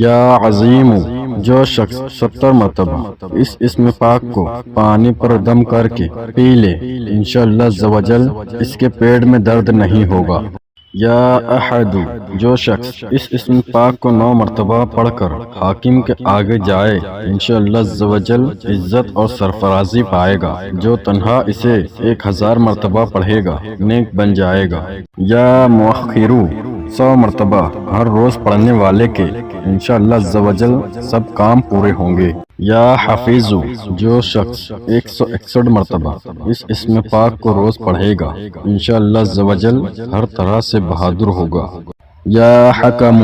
یا عظیم، جو شخص 70 مرتبہ اس اسم پاک کو پانی پر دم کر کے پی لے، انشاءاللہ عز و جل اس کے پیٹ میں درد نہیں ہوگا۔ یا احد، جو شخص اس اسم پاک کو 9 مرتبہ پڑھ کر حاکم کے آگے جائے، انشاءاللہ عز و جل عزت اور سرفرازی پائے گا۔ جو تنہا اسے 1000 مرتبہ پڑھے گا نیک بن جائے گا۔ یا مؤخرو، 100 مرتبہ ہر روز پڑھنے والے کے انشاءاللہ عز و جل سب کام پورے ہوں گے۔ یا حفیظو، جو شخص 161 مرتبہ اس اسم پاک کو روز پڑھے گا، انشاءاللہ عز و جل ہر طرح سے بہادر ہوگا۔ یا حکم،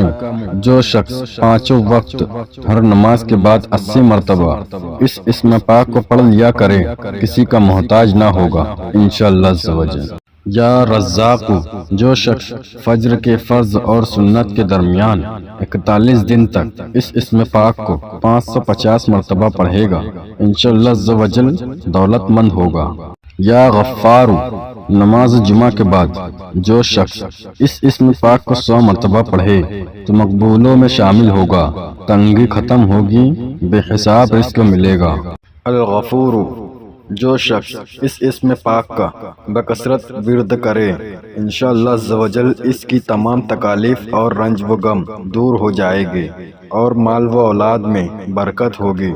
جو شخص 5 وقت ہر نماز کے بعد 80 مرتبہ اس اسم پاک کو پڑھ لیا کرے، کسی کا محتاج نہ ہوگا انشاءاللہ عز و جل۔ یا رزاق، جو شخص فجر کے فرض اور سنت کے درمیان 41 دن تک اس اسم پاک کو 550 مرتبہ پڑھے گا، انشاءاللہ عز و جل دولت مند ہوگا۔ یا غفار، نماز جمعہ کے بعد جو شخص اس اسم پاک کو 100 مرتبہ پڑھے تو مقبولوں میں شامل ہوگا، تنگی ختم ہوگی، بے حساب رزق ملے گا۔ الغفور، جو شخص اس اسم پاک کا بکثرت ورد کرے، انشاءاللہ عز و جل اس کی تمام تکالیف اور رنج و غم دور ہو جائے گے اور مال و اولاد میں برکت ہوگی۔